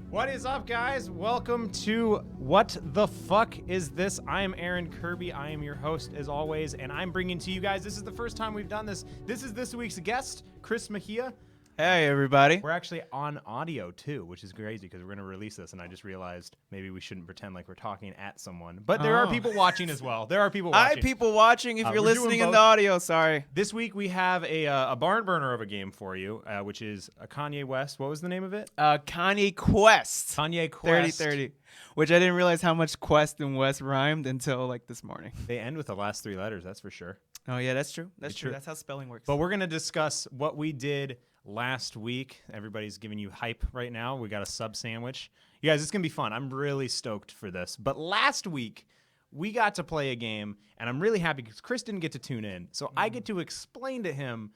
What is up, guys? Welcome to What the Fuck Is This? I am Aaron Kirby. I am your host, as always, and I'm bringing to you guys, this is the first time we've done this. This is this week's guest, Chris Meija. Hey, everybody. We're actually on audio, too, which is crazy because we're going to release this, and I just realized maybe we shouldn't pretend like we're talking at someone. But there are people watching as well. There are people watching. Hi, people watching. If you're listening in the audio, sorry. This week we have a barn burner of a game for you, which is a Kanye West. What was the name of it? Kanye Quest. Kanye Quest. 30-30. Which I didn't realize how much Quest and West rhymed until like this morning. They end with the last three letters, that's for sure. Oh, yeah, that's true. That's true. That's how spelling works. But we're going to discuss what we did last week. Everybody's giving you hype right now. We got a sub sandwich. You guys, it's going to be fun. I'm really stoked for this. But last week, we got to play a game, and I'm really happy because Chris didn't get to tune in. So I get to explain to him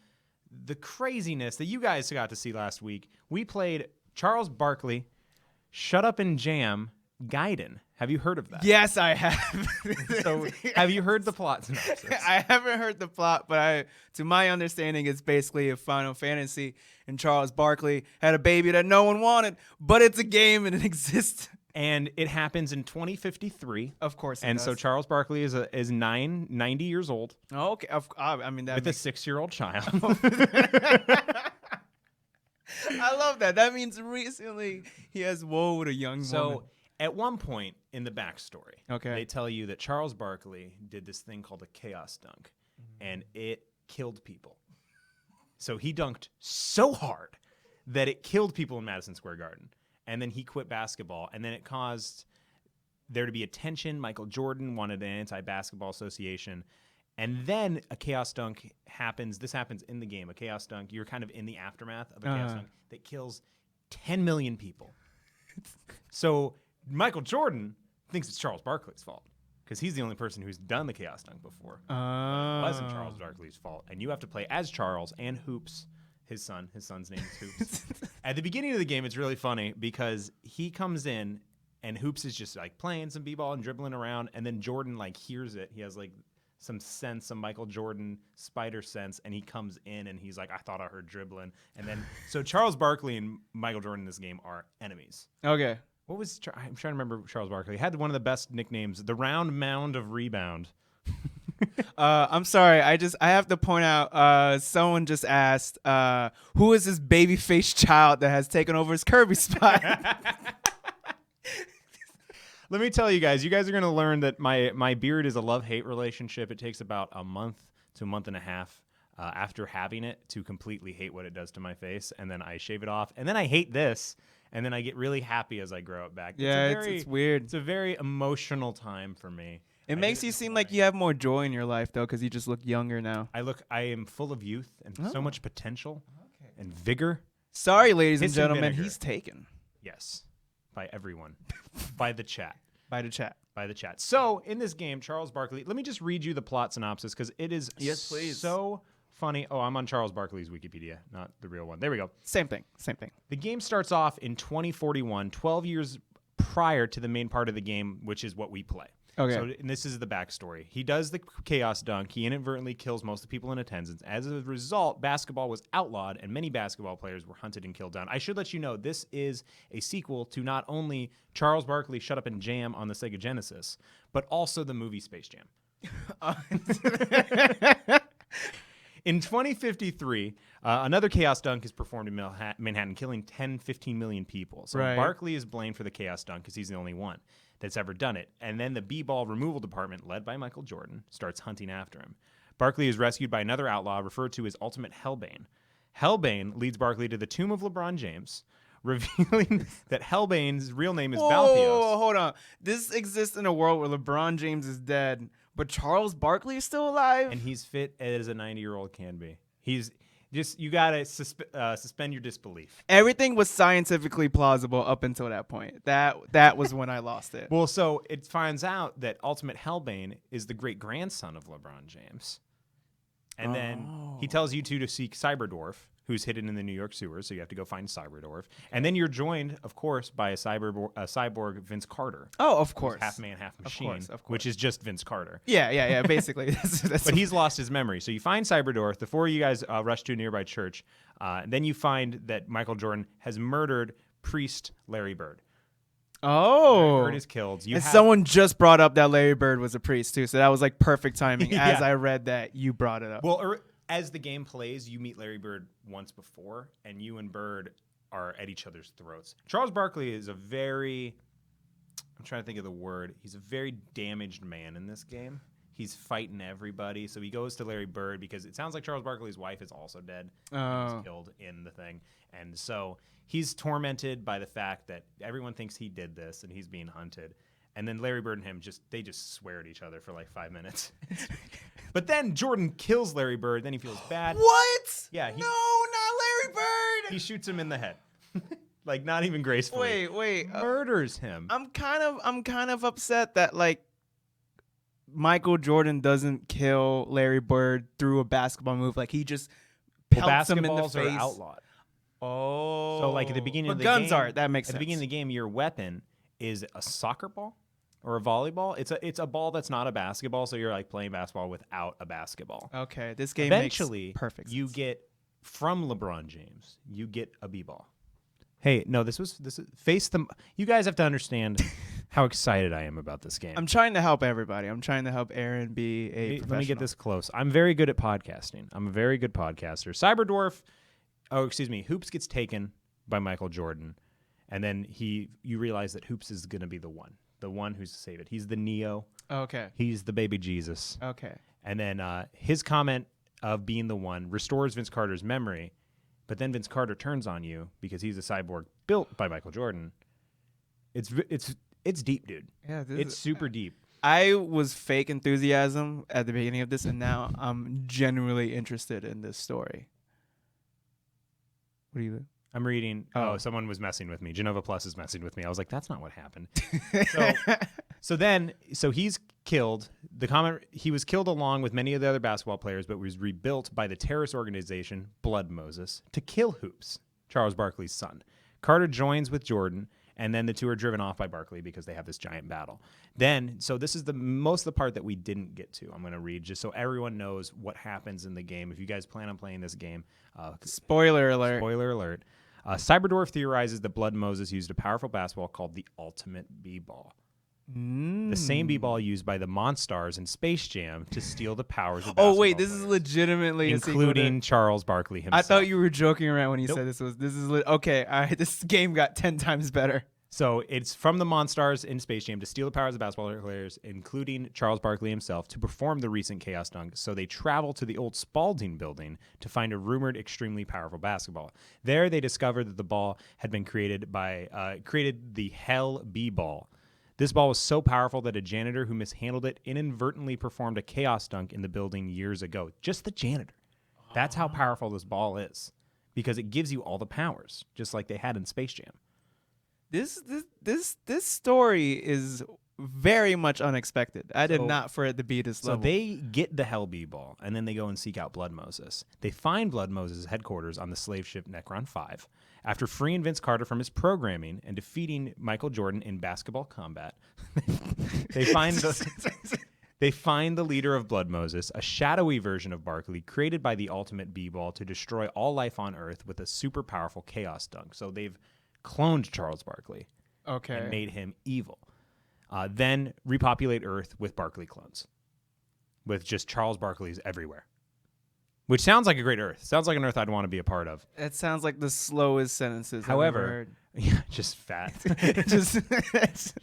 the craziness that you guys got to see last week. We played Charles Barkley, Shut Up and Jam, Gaiden. Have you heard of that? Yes, I have. So have you heard the plot synopsis? I haven't heard the plot, but to my understanding, it's basically a Final Fantasy, and Charles Barkley had a baby that no one wanted, but it's a game and it exists. And it happens in 2053. Of course it And does. so Charles Barkley is 90 years old. Oh, okay. I mean, that with a 6-year-old child. I love that. That means recently he has woe with a young woman. So at one point in the backstory, Okay. they tell you that Charles Barkley did this thing called a chaos dunk, and it killed people. So he dunked so hard that it killed people in Madison Square Garden. And then he quit basketball, and then it caused there to be a tension. Michael Jordan wanted an anti-basketball association. And then a chaos dunk happens. This happens in the game. A chaos dunk, you're kind of in the aftermath of a chaos dunk that kills 10 million people. So Michael Jordan thinks it's Charles Barkley's fault because he's the only person who's done the chaos dunk before. It wasn't Charles Barkley's fault. And you have to play as Charles and Hoops, his son. His son's name is Hoops. At the beginning of the game, it's really funny because he comes in and Hoops is just like playing some b-ball and dribbling around, and then Jordan like hears it. He has like some sense, some Michael Jordan spider sense, and he comes in and he's like, I thought I heard dribbling. And then, so Charles Barkley and Michael Jordan in this game are enemies. Okay. What was, I'm trying to remember Charles Barkley. He had one of the best nicknames, the round mound of rebound. I'm sorry. I have to point out, someone just asked, who is this baby-faced child that has taken over his Kirby spot? Let me tell you guys are going to learn that my beard is a love-hate relationship. It takes about a month to a month and a half after having it to completely hate what it does to my face. And then I shave it off. And then I hate this. And then I get really happy as I grow it back. Yeah, it's weird. It's a very emotional time for me. It makes you seem like you have more joy in your life, though, because you just look younger now. I am full of youth and so much potential and vigor. Sorry, ladies and Piss and gentlemen, vinegar. he's taken. Yes, by everyone. By the chat. By the chat. By the chat. So, in this game, Charles Barkley, let me just read you the plot synopsis because it is so funny. Oh, I'm on Charles Barkley's Wikipedia, not the real one. There we go. Same thing. The game starts off in 2041, 12 years prior to the main part of the game, which is what we play. Okay. So, and this is the backstory. He does the chaos dunk. He inadvertently kills most of the people in attendance. As a result, basketball was outlawed, and many basketball players were hunted and killed down. I should let you know, this is a sequel to not only Charles Barkley Shut Up and Jam on the Sega Genesis, but also the movie Space Jam. In 2053, another chaos dunk is performed in Manhattan, killing 15 million people. So Barkley is blamed for the chaos dunk because he's the only one that's ever done it. And then the b-ball removal department, led by Michael Jordan, starts hunting after him. Barkley is rescued by another outlaw referred to as Ultimate Hellbane. Hellbane leads Barkley to the tomb of LeBron James, revealing that Hellbane's real name is Baltheos. Whoa, hold on. This exists in a world where LeBron James is dead, but Charles Barkley is still alive? And he's fit as a 90-year-old can be. He's just, you got to suspend your disbelief. Everything was scientifically plausible up until that point. That was when I lost it. Well, so it finds out that Ultimate Hellbane is the great-grandson of LeBron James. And then he tells you two to seek Cyberdwarf, who's hidden in the New York sewers, so you have to go find Cyberdwarf. And then you're joined, of course, by a cyborg Vince Carter. Oh, of course. Half man, half machine, of course. which is just Vince Carter. Yeah, basically. That's But he's lost his memory. So you find Cyberdwarf before you guys rush to a nearby church. Then you find that Michael Jordan has murdered priest Larry Bird. Oh. Larry Bird is killed. And someone just brought up that Larry Bird was a priest too, so that was like perfect timing. Yeah. As I read that, you brought it up. Well, as the game plays, you meet Larry Bird once before, and you and Bird are at each other's throats. Charles Barkley is I'm trying to think of the word. He's a very damaged man in this game. He's fighting everybody. So he goes to Larry Bird because it sounds like Charles Barkley's wife is also dead. He was killed in the thing. And so he's tormented by the fact that everyone thinks he did this and he's being hunted. And then Larry Bird and him they just swear at each other for like 5 minutes. But then Jordan kills Larry Bird. Then he feels bad. What? Yeah. No, not Larry Bird. He shoots him in the head. Like not even gracefully. Wait. Murders him. I'm kind of upset that like Michael Jordan doesn't kill Larry Bird through a basketball move. Like he just pelts him in the face. Basketballs are outlawed. Oh. So like at the beginning of the guns game, aren't. That makes sense. At the beginning of the game, your weapon is a soccer ball or a volleyball. It's a ball that's not a basketball, so you're like playing basketball without a basketball. Okay, this game Eventually, makes perfect sense. You get from LeBron James, you get a b-ball. Hey, no, this is face them. You guys have to understand how excited I am about this game. I'm trying to help everybody. I'm trying to help Aaron be a professional. Let me get this close. I'm very good at podcasting. I'm a very good podcaster. Hoops gets taken by Michael Jordan, and then you realize that Hoops is going to be the one who's to save it. He's the Neo. Okay. He's the baby Jesus. Okay. And then his comment of being the one restores Vince Carter's memory, but then Vince Carter turns on you because he's a cyborg built by Michael Jordan. It's deep, dude. Yeah, it's super deep. I was fake enthusiasm at the beginning of this, and now I'm genuinely interested in this story. What are you? I'm reading. Oh, someone was messing with me. Genova Plus is messing with me. I was like, that's not what happened. So he's killed. The comment, he was killed along with many of the other basketball players, but was rebuilt by the terrorist organization Blood Moses to kill Hoops, Charles Barkley's son. Carter joins with Jordan, and then the two are driven off by Barkley because they have this giant battle. So this is most of the part that we didn't get to. I'm going to read just so everyone knows what happens in the game. If you guys plan on playing this game, spoiler alert. Spoiler alert. Cyberdwarf theorizes that Blood Moses used a powerful basketball called the Ultimate B-Ball. The same B-Ball used by the Monstars in Space Jam to steal the powers of basketball Oh, wait, this players, is legitimately including Charles Barkley himself. I thought you were joking around when you said this was. Okay, all right, this game got 10 times better. So it's from the Monstars in Space Jam to steal the powers of basketball players, including Charles Barkley himself, to perform the recent Chaos Dunk. So they travel to the old Spalding building to find a rumored extremely powerful basketball. There they discover that the ball had been created the Hell B-Ball. This ball was so powerful that a janitor who mishandled it inadvertently performed a Chaos Dunk in the building years ago. Just the janitor. That's how powerful this ball is, because it gives you all the powers, just like they had in Space Jam. This story is very much unexpected. I did not for it to be this level. So they get the Hell B-Ball, and then they go and seek out Blood Moses. They find Blood Moses' headquarters on the slave ship Necron 5. After freeing Vince Carter from his programming and defeating Michael Jordan in basketball combat, they find the leader of Blood Moses, a shadowy version of Barkley created by the Ultimate B-Ball to destroy all life on Earth with a super powerful Chaos Dunk. So they've cloned Charles Barkley and made him evil. Then repopulate Earth with Barkley clones, with just Charles Barkley's everywhere. Which sounds like a great Earth. Sounds like an Earth I'd want to be a part of. It sounds like the slowest sentences However, I've ever heard. Yeah, just fat. just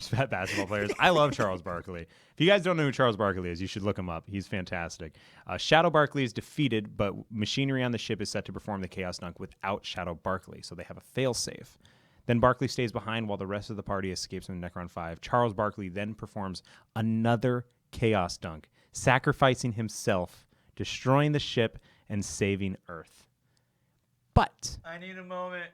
fat basketball players. I love Charles Barkley. If you guys don't know who Charles Barkley is, you should look him up. He's fantastic. Shadow Barkley is defeated, but machinery on the ship is set to perform the Chaos Dunk without Shadow Barkley, so they have a fail-safe. Then Barkley stays behind while the rest of the party escapes from Necron 5. Charles Barkley then performs another Chaos Dunk, sacrificing himself, destroying the ship, and saving Earth. But I need a moment.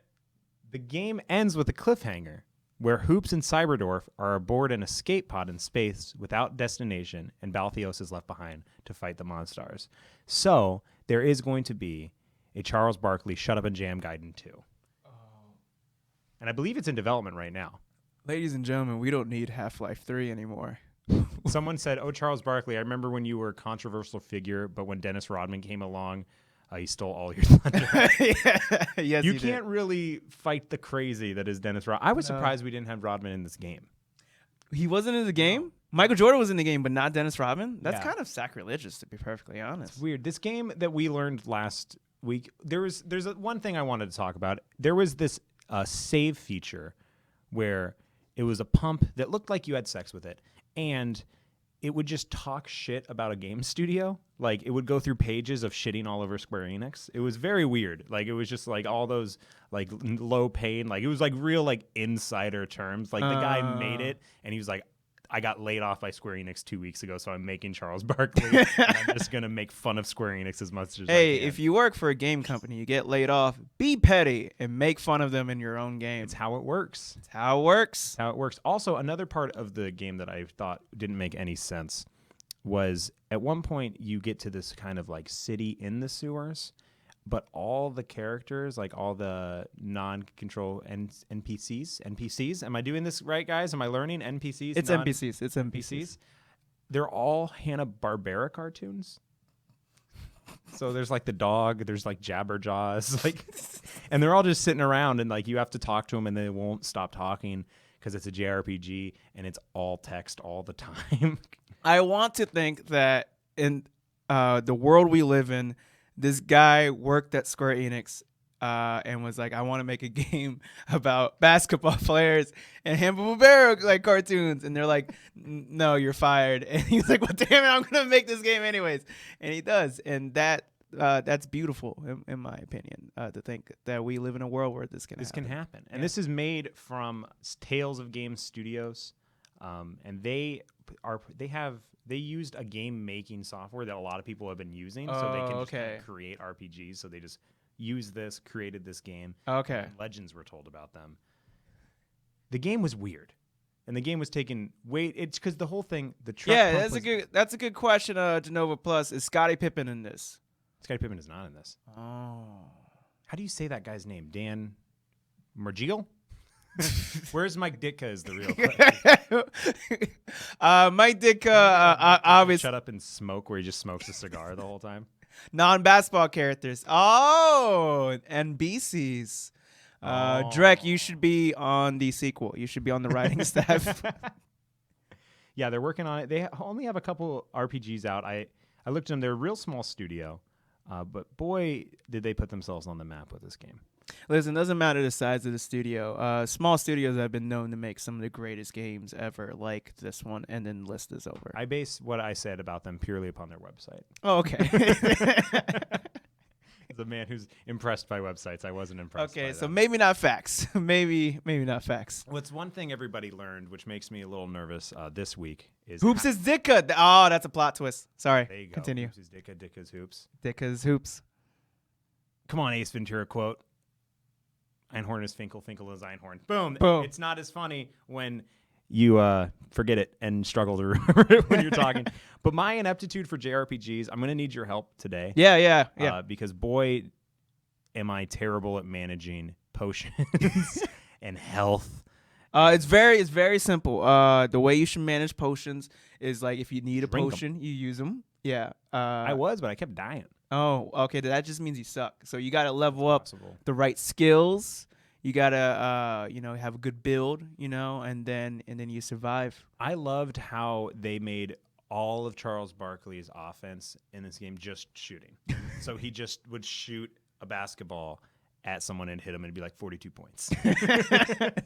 The game ends with a cliffhanger where Hoops and Cyberdwarf are aboard an escape pod in space without destination, and Balthios is left behind to fight the Monstars. So there is going to be a Charles Barkley Shut Up and Jam Gaiden 2. And I believe it's in development right now. Ladies and gentlemen, we don't need Half-Life 3 anymore. Someone said, "Oh, Charles Barkley, I remember when you were a controversial figure, but when Dennis Rodman came along, He stole all your thunder. Yes, You he can't really fight the crazy that is Dennis Rodman. I was No. surprised we didn't have Rodman in this game. did. He wasn't in the game. Michael Jordan was in the game, but not Dennis Rodman. That's Yeah. kind of sacrilegious, to be perfectly honest. It's weird. This game that we learned last week, there's one thing I wanted to talk about. There was this save feature where it was a pump that looked like you had sex with it, and it would just talk shit about a game studio. Like, it would go through pages of shitting all over Square Enix. It was very weird. Like, it was just like all those like low pain. Like, it was like real like insider terms. Like, the guy made it, and he was like, I got laid off by Square Enix 2 weeks ago, so I'm making Charles Barkley. And I'm just gonna make fun of Square Enix as much as I Hey, can. if you work for a game company, you get laid off, be petty and make fun of them in your own game. It's how it works. It's how it works. How it works. Also, another part of the game that I thought didn't make any sense was at one point you get to this kind of like city in the sewers, but all the characters, like all the non-control NPCs. Am I doing this right, guys? Am I learning NPCs? It's NPCs. It's NPCs. They're all Hanna-Barbera cartoons. So there's like the dog, there's like Jabberjaws, like, and they're all just sitting around, and like you have to talk to them, and they won't stop talking because it's a JRPG and it's all text all the time. I want to think that in the world we live in, this guy worked at Square Enix and was like, I want to make a game about basketball players and Hanna-Barbera like cartoons. And they're like, no, you're fired. And he's like, well, damn it, I'm going to make this game anyways. And he does. And that's beautiful, in my opinion, to think that we live in a world where this can happen. And this is made from Tales of Games Studios. And they used a game making software that a lot of people have been using, so they can just kind of create RPGs. So they just created this game. Okay. And legends were told about them. The game was weird, and the game was taken. It's because the whole thing. The truck. Yeah, pump that's a good question. Genova Plus, is Scottie Pippen in this? Scottie Pippen is not in this. Oh. How do you say that guy's name? Dan Margiel? Where's Mike Ditka is the real question. Mike Ditka, obviously. Shut up and smoke, where he just smokes a cigar the whole time. Non-basketball characters. Oh, NBCs. Drek, you should be on the sequel. You should be on the writing staff. Yeah, they're working on it. They only have a couple RPGs out. I looked at them. They're a real small studio, but boy, did they put themselves on the map with this game. Listen, doesn't matter the size of the studio. Small studios have been known to make some of the greatest games ever, like this one, and then list is over. I base what I said about them purely upon their website. Oh, okay. As a man who's impressed by websites, I wasn't impressed by Okay, so them. maybe not facts. maybe not facts. What's one thing everybody learned, which makes me a little nervous this week, is Hoops is Ditka. Oh, that's a plot twist. Sorry. There you go. Continue. Hoops is Ditka, Dika's Hoops. Dika's Hoops. Come on, Ace Ventura quote. Einhorn is Finkel, Finkel is Einhorn. Boom. Boom. It's not as funny when you forget it and struggle to remember it when you're talking. But my ineptitude for JRPGs, I'm going to need your help today. Yeah. Because boy, am I terrible at managing potions and health. It's very simple. The way you should manage potions is like if you need a Drink 'em. potion, you use them. Yeah. I was, but I kept dying. Oh, okay. That just means you suck. So you got to level up Possible. the right skills. You got to have a good build, and then you survive. I loved how they made all of Charles Barkley's offense in this game just shooting. So he just would shoot a basketball at someone and hit him, and it'd be like 42 points.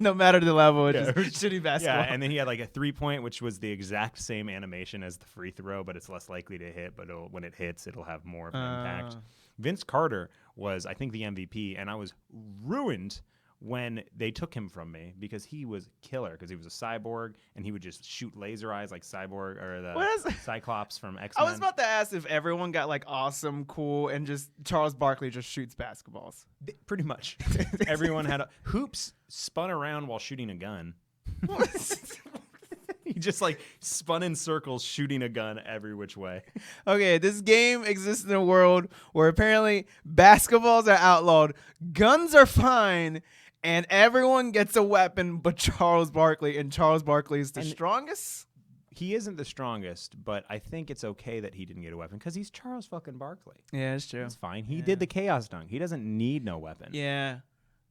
No matter the level, it's just shitty basketball. Yeah, and then he had like a 3-point, which was the exact same animation as the free throw, but it's less likely to hit. But when it hits, it'll have more of an impact. Vince Carter was, I think, the MVP, and I was ruined when they took him from me because he was killer because he was a cyborg and he would just shoot laser eyes like Cyborg or the Cyclops from X-Men. I was about to ask if everyone got like awesome, cool, and just Charles Barkley just shoots basketballs. Pretty much. Everyone had hoops spun around while shooting a gun. He just like spun in circles shooting a gun every which way. Okay, this game exists in a world where apparently basketballs are outlawed, guns are fine, and everyone gets a weapon but Charles Barkley, and Charles Barkley is the strongest? he isn't the strongest, but I think it's okay that he didn't get a weapon because he's Charles fucking Barkley. Yeah, it's true. That's fine. He did the chaos dunk. He doesn't need no weapon. Yeah.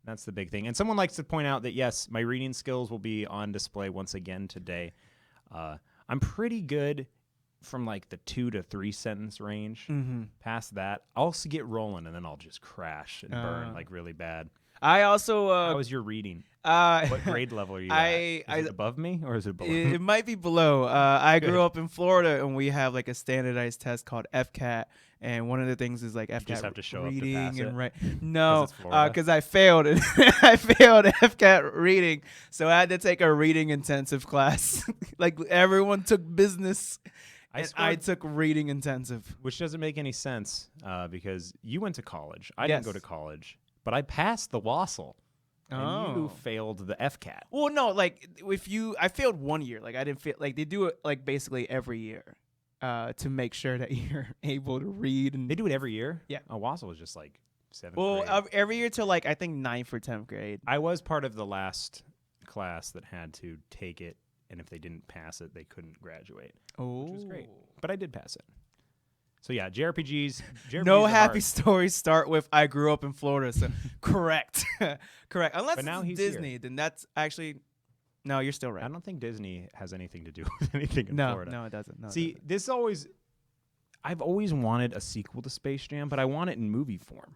That's the big thing. And someone likes to point out that, yes, my reading skills will be on display once again today. I'm pretty good from like the 2 to 3 sentence range. Mm-hmm. Past that, I'll get rolling and then I'll just crash and burn like really bad. I also How was your reading? What grade level are you at? Is it above me or is it below? It might be below. I grew up in Florida, and we have like a standardized test called FCAT, and one of the things is like FCAT just have to show reading up to pass and it? write. No, 'Cause it's Florida? because I failed it. I failed FCAT reading, so I had to take a reading intensive class. Like everyone took business, and I took reading intensive. Which doesn't make any sense because you went to college. I didn't Yes. go to college, but I passed the WASL. And you Oh. failed the FCAT. Well, no, like I failed 1 year. Like I didn't feel like they do it like basically every year, to make sure that you're able to read. And They do it every year? Yeah. WASL was just like 7th well, grade. every year till like I think 9th or 10th grade. I was part of the last class that had to take it, and if they didn't pass it, they couldn't graduate, which was great. But I did pass it. So yeah, JRPGs No are happy hard. stories start with "I grew up in Florida." So correct, correct. Unless But now it's he's Disney, here. then that's actually no. You're still right. I don't think Disney has anything to do with anything in No, Florida. no, it doesn't. No, it See, doesn't. I've always wanted a sequel to Space Jam, but I want it in movie form.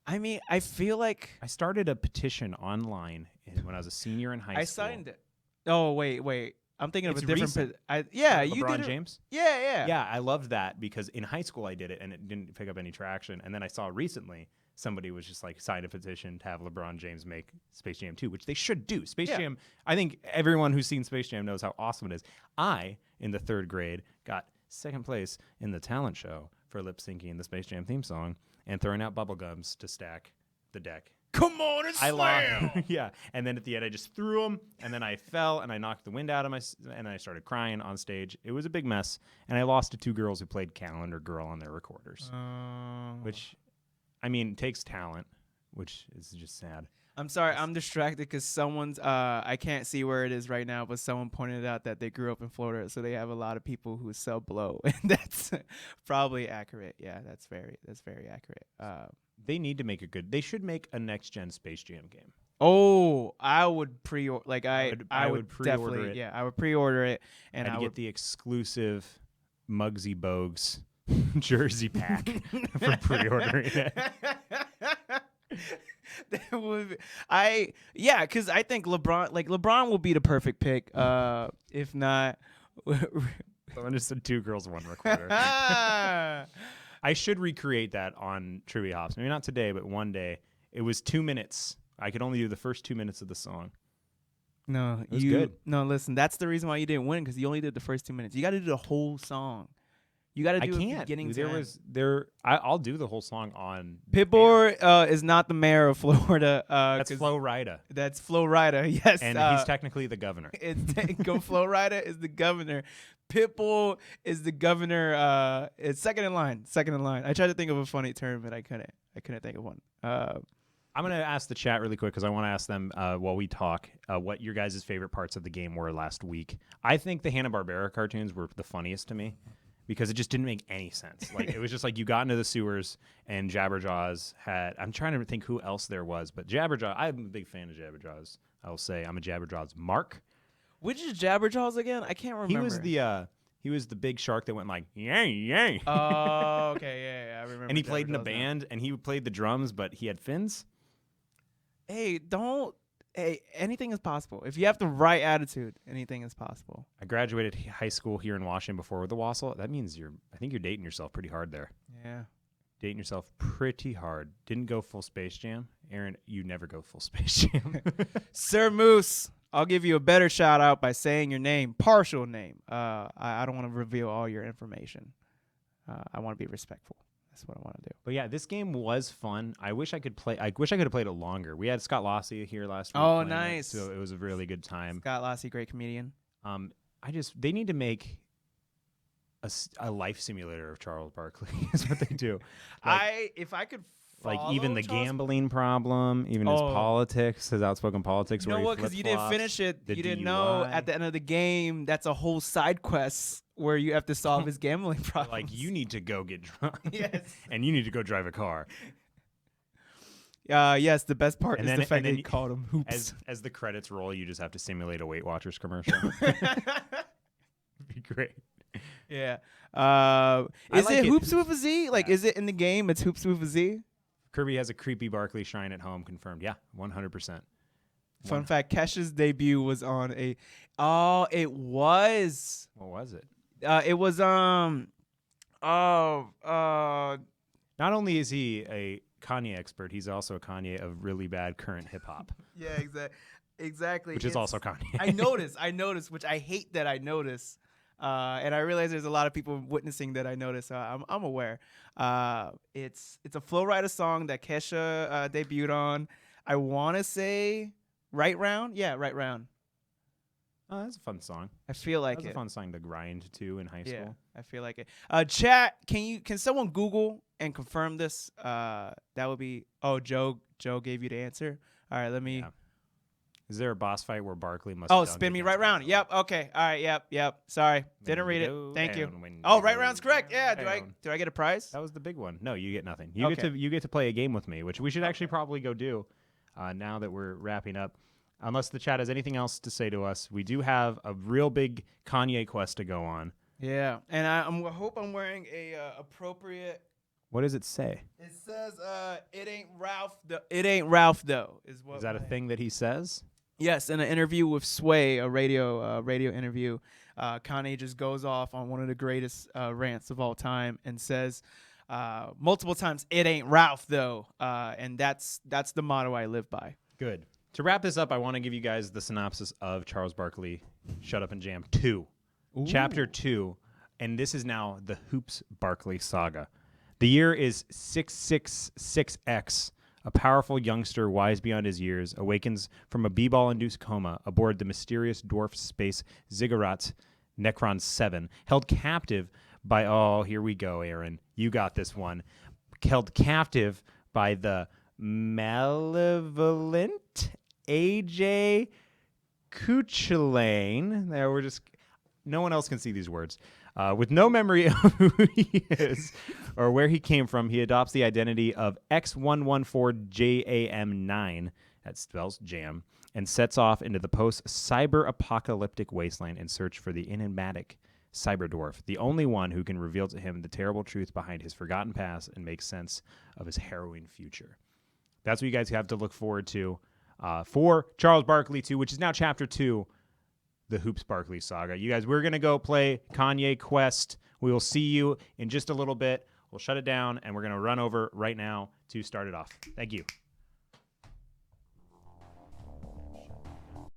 I mean, I feel like I started a petition online when I was a senior in high school. I signed it. Oh wait. I'm thinking It's of a different. recent. Yeah, LeBron you did it. James? Yeah. Yeah, I loved that because in high school I did it and it didn't pick up any traction. And then I saw recently somebody was just like signed a petition to have LeBron James make Space Jam 2, which they should do. Space Jam, I think everyone who's seen Space Jam knows how awesome it is. I, in the 3rd grade, got 2nd place in the talent show for lip syncing the Space Jam theme song and throwing out bubble gums to stack the deck. Come on and slam. Yeah, and then at the end I just threw them, and then I fell, and I knocked the wind out of and I started crying on stage. It was a big mess, and I lost to 2 girls who played Calendar Girl on their recorders, which, I mean, takes talent, which is just sad. I'm sorry, I'm distracted because someone's I can't see where it is right now, but someone pointed out that they grew up in Florida, so they have a lot of people who sell blow, and that's probably accurate. Yeah, that's very accurate. They need to make they should make a next-gen Space Jam game. Oh, I would pre-order. Like I would pre-order definitely, it. yeah, I would pre-order it, and I'd I get would the exclusive Muggsy Bogues jersey pack for pre-ordering it. That would because I think LeBron will be the perfect pick. If not, Someone just said 2 girls, 1 recorder. I should recreate that on Trivia Hops. Maybe not today, but one day. It was 2 minutes. I could only do the first 2 minutes of the song. No, It was good. No, listen, that's the reason why you didn't win because you only did the first 2 minutes. You got to do the whole song. You got to do it beginning to end. I'll do the whole song on Pitbull is not the mayor of Florida. That's 'cause Flo Rida, That's Flo Rida. Yes, and he's technically the governor. Flo Rida is the governor. Pitbull is the governor. It's second in line. I tried to think of a funny term, but I couldn't think of one. I'm going to ask the chat really quick because I want to ask them while we talk what your guys' favorite parts of the game were last week. I think the Hanna-Barbera cartoons were the funniest to me because it just didn't make any sense. Like it was just like you got into the sewers and Jabberjaws had – I'm trying to think who else there was, but Jabberjaw – I'm a big fan of Jabberjaws. I'll say I'm a Jabberjaws mark. Which is Jabberjaws again? I can't remember. He was the big shark that went like yay yay. Oh, okay, yeah, I remember. And he played in a Jabberjaws now. band and he played the drums, but he had fins. Hey, anything is possible. If you have the right attitude, anything is possible. I graduated high school here in Washington before with the WASL. That means I think you're dating yourself pretty hard there. Yeah. Dating yourself pretty hard. Didn't go full Space Jam. Aaron, you never go full Space Jam. Sir Moose, I'll give you a better shout out by saying your name, partial name. I don't want to reveal all your information. I want to be respectful. That's what I want to do. But yeah, this game was fun. I wish I could have played it longer. We had Scott Lossie here last week. Oh, playing nice. It, so it was a really good time. Scott Lossie, great comedian. They need to make a life simulator of Charles Barkley is what they do. If I could like even the Charles- gambling problem, even his Oh. politics, his outspoken politics. You know where what? he Because you didn't flip-flops, finish it. the You didn't know DUI. at the end of the game that's a whole side quest where you have to solve his gambling problem. Like, you need to go get drunk. Yes. And you need to go drive a car. Yes, the best part And is then- the fact and that then he called him hoops. As the credits roll, you just have to simulate a Weight Watchers commercial. Be great. Yeah. I Is like it it. hoops with a Z? Like, Yeah. is it in the game? It's hoops with a Z. Kirby has a creepy Barkley shrine at home, confirmed. Yeah, 100%. Fun fact: Kesha's debut was on a. Oh, it was. What was it? It was Not only is he a Kanye expert, he's also a Kanye of really bad current hip hop, Yeah, exactly. which is also Kanye. I noticed, which I hate that I notice. And I realize there's a lot of people witnessing that I notice. So I'm aware. It's a Flow Rider song that Kesha debuted on. I want to say Right Round. Yeah, Right Round. Oh, that's a fun song. I feel like That was it. a fun song to grind to in high Yeah, school. I feel like it. Chat, can someone Google and confirm this? That would be. Oh, Joe gave you the answer. All right, let me. Yeah. Is there a boss fight where Barkley must? Oh, have spin dunked me against right round. Barkley? Yep. Okay. All right. Yep. Sorry, didn't read it. Window Thank you. down, window Oh, right round's correct. down, Yeah. down. Do I get a prize? That was the big one. No, you get nothing. You Okay. get to play a game with me, which we should actually probably go do. Now that we're wrapping up, unless the chat has anything else to say to us, we do have a real big Kanye quest to go on. Yeah. And I hope I'm wearing a appropriate. What does it say? It says it ain't Ralph. It ain't Ralph though. Is what? Is that a thing that he says? Yes, in an interview with Sway, a radio interview, Kanye just goes off on one of the greatest rants of all time and says multiple times, "It ain't Ralph though," and that's the motto I live by. Good. To wrap this up, I want to give you guys the synopsis of Charles Barkley, Shut Up and Jam 2. Chapter 2, and this is now the Hoops Barkley saga. The year is 666X. A powerful youngster, wise beyond his years, awakens from a b-ball-induced coma aboard the mysterious dwarf space Ziggurat Necron 7, held captive by, oh, here we go, Aaron. You got this one. Held captive by the malevolent AJ Kuchelain. There, we're just... No one else can see these words. With no memory of who he is or where he came from, he adopts the identity of X114JAM9, that spells jam, and sets off into the post-cyber-apocalyptic wasteland in search for the enigmatic Cyberdwarf, the only one who can reveal to him the terrible truth behind his forgotten past and make sense of his harrowing future. That's what you guys have to look forward to for Charles Barkley 2, which is now Chapter 2, the Hoops Barkley saga. You guys, we're going to go play Kanye Quest. We will see you in just a little bit. We'll shut it down, and we're going to run over right now to start it off. Thank you.